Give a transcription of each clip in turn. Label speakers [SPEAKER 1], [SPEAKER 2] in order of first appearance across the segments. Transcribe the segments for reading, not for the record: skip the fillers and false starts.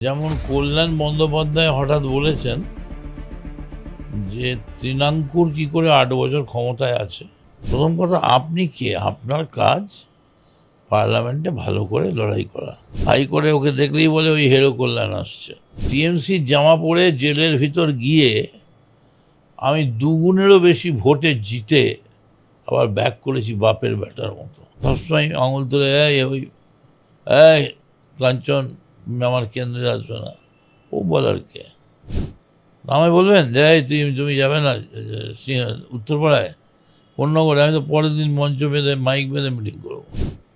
[SPEAKER 1] যেমন কল্যাণ বন্দ্যোপাধ্যায় হঠাৎ বলেছেন যে তৃণাঙ্কুর কি করে 8 বছর ক্ষমতায় আছে। প্রথম কথা, আপনি কে? আপনার কাজ পার্লামেন্টে ভালো করে লড়াই করা। হাই করে ওকে দেখলেই বলে ওই হেরো কল্যাণ আসছে। টিএমসির জামা পরে জেলের ভিতর গিয়ে আমি দুগুণেরও বেশি ভোটে জিতে আবার ব্যাক করেছি বাপের বেটার মতো। সবসময় আঙুল তুলে ওই এই কাঞ্চন আমার কেন্দ্রে আসবে না, ও বলার কে? আমায় বলবেন যে তুমি যাবে না উত্তরপাড়ায় পণ্যগড়ে? আমি তো পরের দিন মঞ্চ বেঁধে মাইক বেঁধে মিটিং করবো।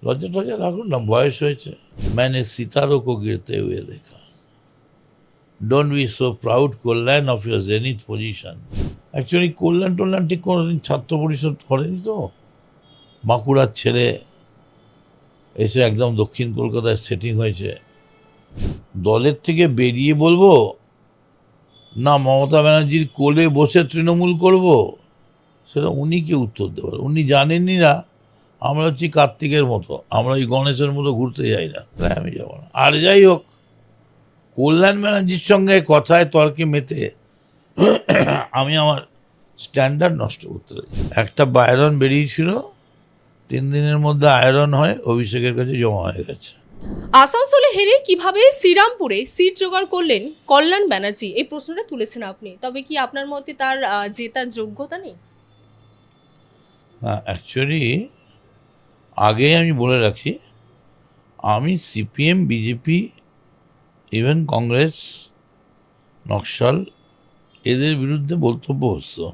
[SPEAKER 1] লজ্জা টজ্জা রাখুন না, বয়স হয়েছে। मैंने सितारों को गिरते हुए देखा। Don't be so proud Kalyan of your zenith position. Actually Kalyan ঠিক কোনোদিন ছাত্র পরিষদ করেনি তো। বাঁকুড়ার ছেলে এসে একদম দক্ষিণ কলকাতায় সেটিং হয়েছে। দলের থেকে বেরিয়ে বলবো না মমতা ব্যানার্জির কোলে বসে তৃণমূল করব, সেটা উনি কি উত্তর দেবেন? উনি জানেনই না আমরা হচ্ছি কার্তিকের মতো, আমরা ওই গণেশের মতো ঘুরতে যাই না, তাই আমি যাব না। আর যাই হোক, কল্যাণ ব্যানার্জির সঙ্গে কথায় তর্কে মেতে আমি আমার স্ট্যান্ডার্ড নষ্ট করতে পারি। একটা বায়রন বেরিয়েছিল, 3 দিনের মধ্যে আয়রন হয় অভিষেকের কাছে জমা হয়ে গেছে।
[SPEAKER 2] আসানসোলে হেরে কিভাবে শ্রীরামপুরে সিট জোগাড় করলেন কল্যাণ ব্যানার্জি, এই প্রশ্নটা তুলেছেন আপনি। তবে কি আপনার মতে তার জেতার যোগ্যতা নেই?
[SPEAKER 1] অ্যাকচুয়ালি আগেই আমি বলে রাখি, আমি CPM, BJP, even Congress, Naxal এদের বিরুদ্ধে বক্তব্য হচ্ছে।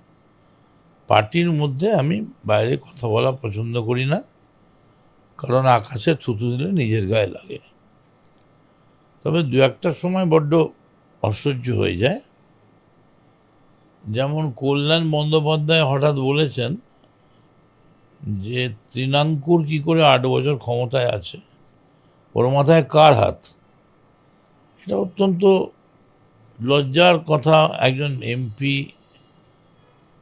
[SPEAKER 1] পার্টির মধ্যে আমি বাইরে কথা বলা পছন্দ করি না, কারণ আকাশে থুতু দিলে নিজের গায়ে লাগে। তবে দু একটা সময় বড্ড অসহ্য হয়ে যায়। যেমন কল্যাণ বন্দ্যোপাধ্যায় হঠাৎ বলেছেন যে তৃণাঙ্কুর কি করে 8 বছর ক্ষমতায় আছে, ওর মাথায় কার হাত? এটা অত্যন্ত লজ্জার কথা। একজন এমপি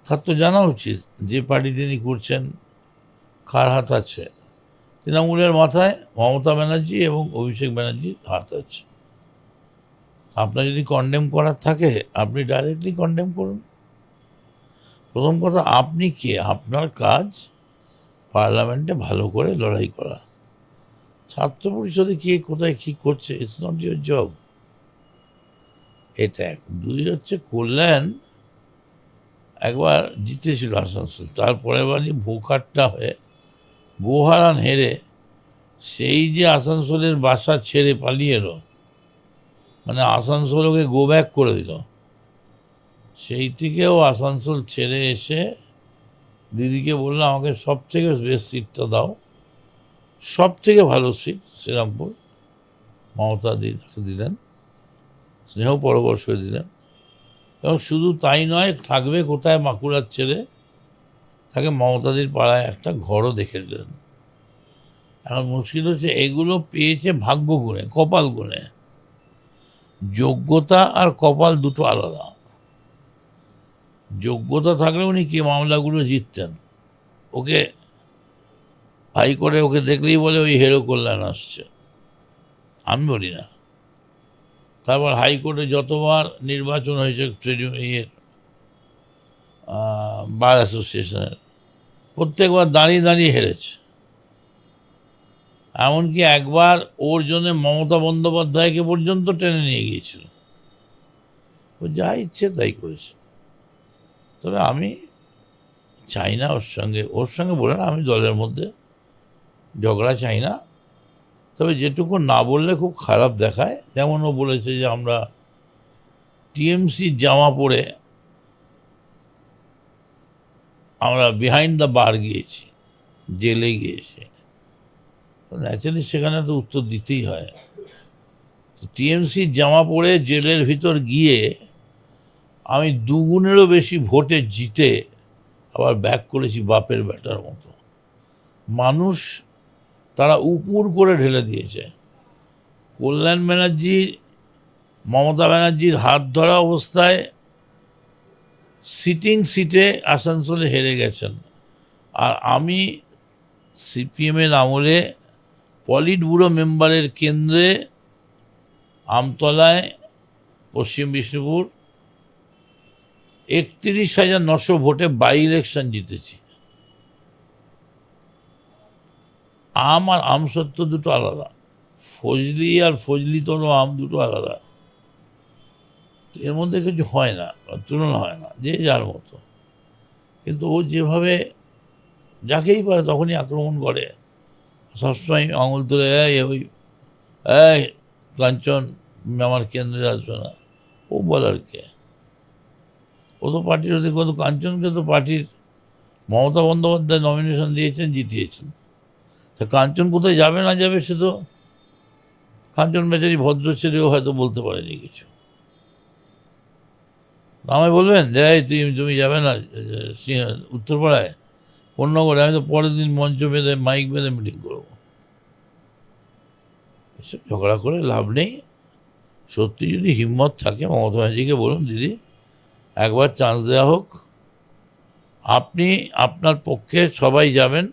[SPEAKER 1] তার তো জানা উচিত যে পার্টি তিনি করছেন কার হাত আছে। তৃণমূলের মাথায় মমতা ব্যানার্জি এবং অভিষেক ব্যানার্জির হাত আছে। আপনার যদি কন্ডেম করার থাকে আপনি ডাইরেক্টলি কন্ডেম করুন। প্রথম কথা, আপনি কে? আপনার কাজ পার্লামেন্টে ভালো করে লড়াই করা। ছাত্র পরিষদে কে কোথায় কী করছে, ইটস নট ইউর জব। এটা এক। দুই হচ্ছে, কল্যাণ একবার জিতেছিল আসানসোল, তারপরে বারই ভোকাট্টা হয়ে গোহারান হেরে সেই যে আসানসোলের বাসা ছেড়ে পালিয়ে এলো, মানে আসানসোল ওকে গো ব্যাক করে দিল। সেই থেকেও আসানসোল ছেড়ে এসে দিদিকে বললো আমাকে সব থেকে বেস্ট সিটটা দাও, সব থেকে ভালো সিট শ্রীরামপুর। মমতা দি তাকে দিলেন, স্নেহ পরবশ হয়ে দিলেন। এবং শুধু তাই নয়, থাকবে কোথায় বাঁকুড়ার ছেলে, তাকে মমতাদির পাড়ায় একটা ঘরও দেখে দিলেন। এখন মুশকিল হচ্ছে এগুলো পেয়েছে ভাগ্য গুণে, কপাল গুণে। যোগ্যতা আর কপাল দুটো আলাদা। যোগ্যতা থাকলে উনি কি মামলাগুলো জিততেন। ওকে হাই করে ওকে দেখলেই বলে ওই হেরো কল্যাণ আসছে, আমি বলি না। তারপর হাইকোর্টে যতবার নির্বাচন হয়েছে বার অ্যাসোসিয়েশনের, প্রত্যেকবার দাঁড়িয়ে দাঁড়িয়ে হেরেছে। এমনকি একবার ওর জন্য মমতা বন্দ্যোপাধ্যায়কে পর্যন্ত টেনে নিয়ে গিয়েছিল। ও যা ইচ্ছে তাই করেছে। তবে আমি চাই না ওর সঙ্গে বলে না, আমি দলের মধ্যে ঝগড়া চাই না। তবে যেটুকু না বললে খুব খারাপ দেখায়, যেমন ও বলেছে যে আমরা টিএমসির জামা পরে আমরা বিহাইন্ড দ্য বার গিয়েছি, জেলে গিয়েছি। ন্যাচারালি সেখানে তো উত্তর দিতেই হয়। টিএমসির জামা পরে জেলের ভিতর গিয়ে আমি দুগুণেরও বেশি ভোটে জিতে আবার ব্যাক করেছি বাপের বেটার মতো। মানুষ তারা উপুর করে ঢেলে দিয়েছে। কল্যাণ ব্যানার্জি মমতা ব্যানার্জির হাত ধরা অবস্থায় সিটিং সিটে আসানসোলে হেরে গেছেন। আর আমি সিপিএমের আমলে পলিট ব্যুরো মেম্বারের কেন্দ্রে আমতলায় পশ্চিম বিষ্ণুপুর 31,900 ভোটে বাই ইলেকশন জিতেছি। আম আর আমসত্ত্ব দুটো আলাদা, ফজলি আর ফজলি তোর আম দুটো আলাদা। এর মধ্যে কিছু হয় না, তুলনা হয় না, যে যার মতো। কিন্তু ও যেভাবে যাকেই পারে তখনই আক্রমণ করে, সবসময় আঙুল তুলে ওই এই কাঞ্চন আমার কেন্দ্রে আসবে না, ও বলার কে? ও তো পার্টির ওদিকে, কিন্তু কাঞ্চনকে তো পার্টির মমতা বন্দ্যোপাধ্যায় নমিনেশন দিয়েছেন, জিতিয়েছেন। তা কাঞ্চন কোথায় যাবে না যাবে সে তো, কাঞ্চন বেচারি ভদ্র ছেলেও হয়তো বলতে পারেনি কিছু। আমায় বলবেন যে তুমি যাবে না উত্তরপাড়ায় পণ্যগড়ে, আমি তো পরের দিন মঞ্চ বেঁধে মাইক বেঁধে মিটিং করবো। এসব ঝগড়া করে লাভ নেই। সত্যি যদি হিম্মত থাকে মমতা ব্যানার্জিকে বলুন, দিদি একবার চান্স দেওয়া হোক, আপনি আপনার পক্ষে সবাই যাবেন,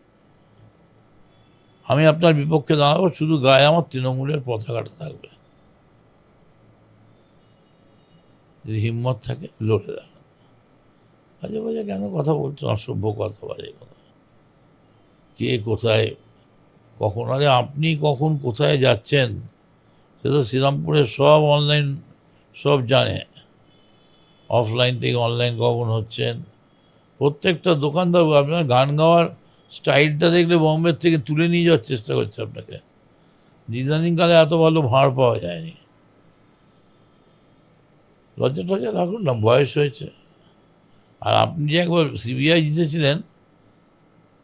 [SPEAKER 1] আমি আপনার বিপক্ষে দাঁড়াবো, শুধু গায়ে আমার তৃণমূলের পতাকাটা থাকবে। যদি হিম্মত থাকে লড়ে দেখান। বাজে বাজে কেন কথা বলছেন, অসভ্য কথা, বাজে কথা। কে কোথায় কখন, আরে আপনি কখন কোথায় যাচ্ছেন সে তো শ্রীরামপুরে সব অনলাইন সব জানে, অফলাইন থেকে অনলাইন কখন হচ্ছেন। প্রত্যেকটা দোকানদার আপনার গান গাওয়ার স্টাইলটা দেখলে বোম্বের থেকে তুলে নিয়ে যাওয়ার চেষ্টা করছে আপনাকে। ইদানিংকালে এত ভালো ভাঁড় পাওয়া যায়নি। লজ্জা টজ্জা রাখুন না, বয়স হয়েছে। আর আপনি যে একবার সিবিআই জিতেছিলেন,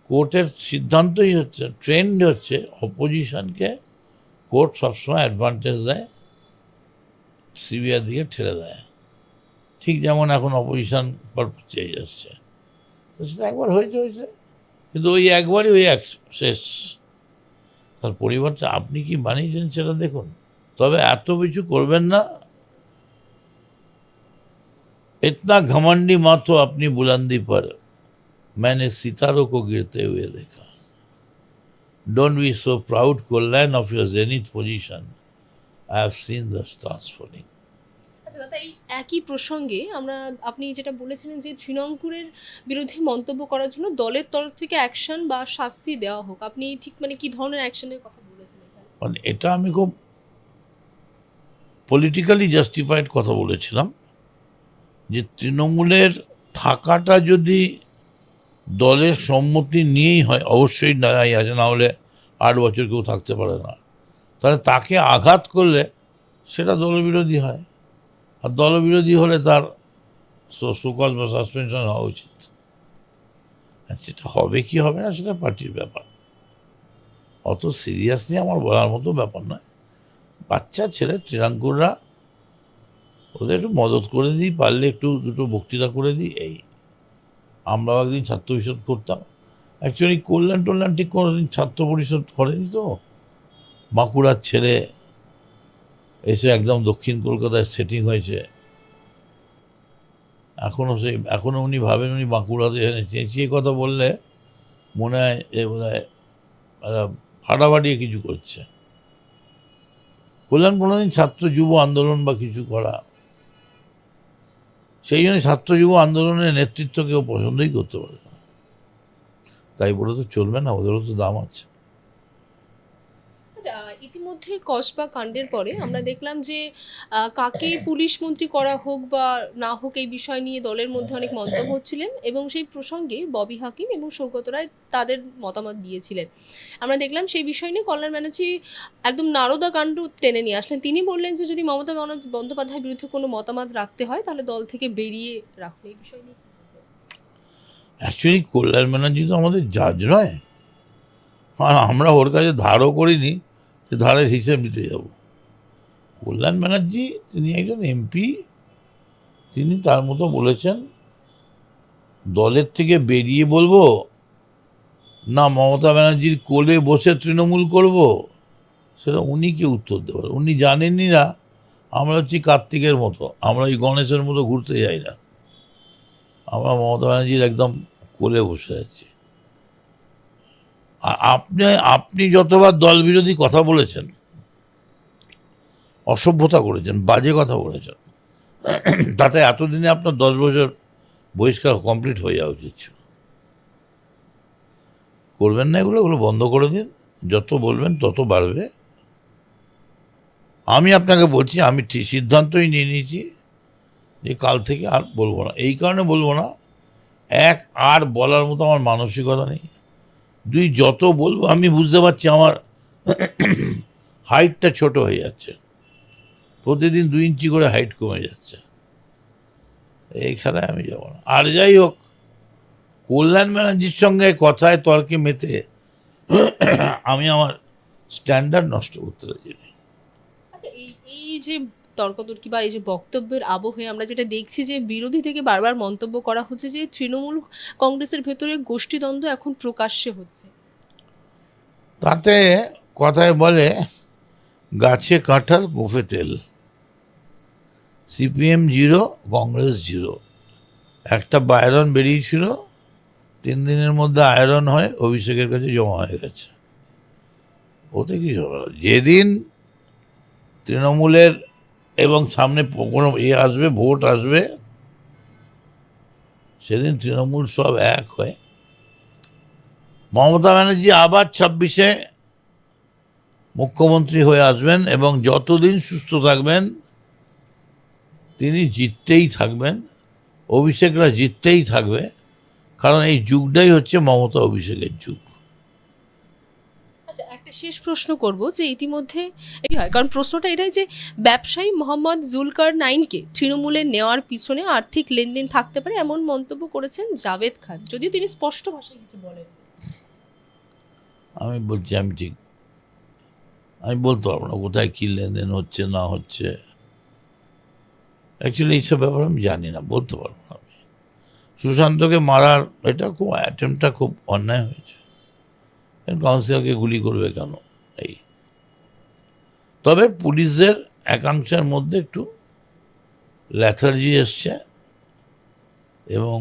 [SPEAKER 1] কোর্টের সিদ্ধান্তই হচ্ছে, ট্রেন্ড হচ্ছে অপোজিশনকে কোর্ট সবসময় অ্যাডভান্টেজ দেয়, সিবিআই দিকে ঠেলে দেয়। ঠিক যেমন এখন অপোজিশন পারপাস চেয়ে যাচ্ছে, তো সেটা একবার হয়েছে, কিন্তু ওই একবারই ওই এক শেষ। তার পরিবর্তে আপনি কি বানিয়েছেন সেটা দেখুন। তবে এত কিছু করবেন না। इतना घमंडी मत हो अपनी बुलंदी पर, मैंने सितारों को गिरते हुए देखा। Don't be so proud, Kollan, of your zenith position. I have seen the stars falling.
[SPEAKER 2] আচ্ছা দাদা, এই একই প্রসঙ্গে আপনি যেটা বলেছিলেন যে তৃণাঙ্কুরের বিরুদ্ধে মন্তব্য করার জন্য দলের তরফ থেকে অ্যাকশন বা শাস্তি দেওয়া হোক, আপনি ঠিক কি ধরনের অ্যাকশনের কথা বলেছেন এখানে?
[SPEAKER 1] মানে এটা আমি খুব পলিটিক্যালি জাস্টিফাইড কথা বলেছিলাম, যে তৃণমূলের থাকাটা যদি দলের সম্মতি নিয়েই হয়, অবশ্যই নাই আছে, না হলে 8 বছর কেউ থাকতে পারে না, তাহলে তাকে আঘাত করলে সেটা দলবিরোধী হয়। আর দলবিরোধী হলে তার সুকজ বা সাসপেনশন হওয়া উচিত। আর সেটা হবে কি হবে না সেটা পার্টির ব্যাপার, অত সিরিয়াসলি আমার বলার মতো ব্যাপার নয়। বাচ্চা ছেলে তৃণাঙ্কুররা, ওদের একটু মদত করে দিই, পারলে একটু দুটো বক্তৃতা করে দিই, এই। আমরাও একদিন ছাত্র পরিষদ করতাম, অ্যাকচুয়ালি কল্যাণ টল্যাণ ঠিক কোনোদিন ছাত্র পরিষদ করেনি, তো বাঁকুড়ার ছেলে এসে একদম দক্ষিণ কলকাতায় সেটিং হয়েছে। এখনও উনি ভাবেন উনি বাঁকুড়াতে চেঁচিয়ে কথা বললে মনে হয় এ বোধ হয় ফাটাফাটিয়ে কিছু করছে। কল্যাণ কোনোদিন ছাত্র যুব আন্দোলন বা কিছু করা, সেই জন্য ছাত্র যুব আন্দোলনের নেতৃত্ব কেউ পছন্দই করতে পারে না। তাই বলে তো চলবে না, ওদেরও তো দাম আছে।
[SPEAKER 2] ইতিমধ্যে কসবা কাণ্ডের পরে আমরা দেখলাম যে কাকে পুলিশ মন্ত্রী করা হোক বা না হোক, এই বিষয় নিয়ে দলের মধ্যে অনেক মন্তব্য হচ্ছিলেন, এবং সেই প্রসঙ্গে ববি হাকিম এবং সৌগত রায় তাদের মতামত দিয়েছিলেন। আমরা দেখলাম সেই বিষয় নিয়ে কল্যাণ ব্যানার্জি একদম নারদা কাণ্ড টেনে নিয়ে আসলেন। তিনি বললেন যে যদি মমতা বন্দ্যোপাধ্যায়ের বিরুদ্ধে কোনো মতামত রাখতে হয় তাহলে দল থেকে বেরিয়ে রাখুন। এই বিষয় নিয়ে
[SPEAKER 1] অ্যাকচুয়ালি কল্যাণ ব্যানার্জি তো আমাদের জাজ নয়, আর আমরা ওর কাছে ধারও করিনি যে ধারের হিসেব নিতে যাব। কল্যাণ ব্যানার্জি তিনি একজন এমপি, তিনি তার মতো বলেছেন। দলের থেকে বেরিয়ে বলবো না মমতা ব্যানার্জির কোলে বসে তৃণমূল করব, সেটা উনি কি উত্তর দেবেন? উনি জানেনই না আমরা হচ্ছি কার্তিকের মতো, আমরা ওই গণেশের মতো ঘুরতে যাই না, আমরা মমতা ব্যানার্জির একদম কোলে বসে আছি। আপনি যতবার দল বিরোধী কথা বলেছেন, অসভ্যতা করেছেন, বাজে কথা বলেছেন, তাতে এতদিনে আপনার 10 বছর বহিষ্কার কমপ্লিট হয়ে যাওয়া উচিত ছিল। করবেন না এগুলো বন্ধ করে দিন, যত বলবেন তত বাড়বে। আমি আপনাকে বলছি, আমি ঠিক সিদ্ধান্তই নিয়ে নিয়েছি যে কাল থেকে আর বলবো না। এই কারণে বলবো না, এক, আর বলার মতো আমার মানসিকতা নেই। দুই, যত বলবো আমি বুঝতে পারছি আমার হাইটটা ছোট হয়ে যাচ্ছে, প্রতিদিন 2 ইঞ্চি করে হাইট কমে যাচ্ছে। এই খেলায় আমি যাব না। আর যাই হোক, কল্যাণ ব্যানার্জির সঙ্গে কথায় তর্কে মেতে আমি আমার স্ট্যান্ডার্ড নষ্ট করতে রাজি নই।
[SPEAKER 2] আচ্ছা, এই যে তর্কতর্কি বা এই যে বক্তব্যের আবহে আমরা যেটা দেখছি যে বিরোধী থেকে বারবার মন্তব্য করা হচ্ছে যে তৃণমূল কংগ্রেসের ভেতরে গোষ্ঠীদ্বন্দ্ব এখন প্রকাশ্যে হচ্ছে।
[SPEAKER 1] তাতে কথায় বলে গাছে কাঁঠাল গোফে তেল, সিপিএম 0, কংগ্রেস 0। একটা বায়রন বেরিয়েছিল, 3 দিনের মধ্যে আয়রন হয় অভিষেকের কাছে জমা হয়ে গেছে। ওতে কি হবে? যেদিন তৃণমূলের এবং সামনে কোনো আসবে, ভোট আসবে, সেদিন তৃণমূল সব এক হয়। মমতা ব্যানার্জি আবার 26-এ মুখ্যমন্ত্রী হয়ে আসবেন এবং যতদিন সুস্থ থাকবেন তিনি জিততেই থাকবেন, অভিষেকরা জিততেই থাকবে, কারণ এই যুগটাই হচ্ছে মমতা অভিষেকের যুগ।
[SPEAKER 2] আচ্ছা, একটা শেষ প্রশ্ন করব যে ইতিমধ্যে এই হয়, কারণ প্রশ্নটা এটাই যে ব্যবসায়ী মোহাম্মদ জুলকার নাইনকে তৃণমূলে নেওয়ার পিছনে আর্থিক লেনদেন থাকতে পারে এমন মন্তব্য করেছেন জাভেদ খান, যদিও তিনি স্পষ্ট ভাষায় কিছু বলেন।
[SPEAKER 1] আমি বলছি আমি বলতে পারবো না কোথায় কী লেনদেন হচ্ছে না হচ্ছে। অ্যাকচুয়ালি এইসব ব্যাপার আমি জানি না, বলতে পারবো না। আমি সুশান্তকে মারার অ্যাটেম্পটা খুব অন্যায় হয়েছে। কাউন্সিলরকে গুলি করবে কেন? এই, তবে পুলিশদের একাংশের মধ্যে একটু ল্যাথার্জি এসছে এবং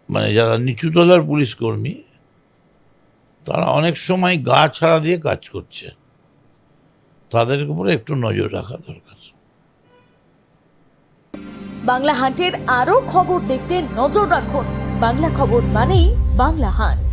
[SPEAKER 1] মানে যারা নিচুতলার পুলিশ কর্মী তারা অনেক সময় গা ছাড়া দিয়ে কাজ করছে, তাদের উপরে একটু নজর রাখা দরকার।
[SPEAKER 3] বাংলা হাটের আরো খবর দেখতে নজর রাখুন। বাংলা খবর মানেই বাংলা হাট।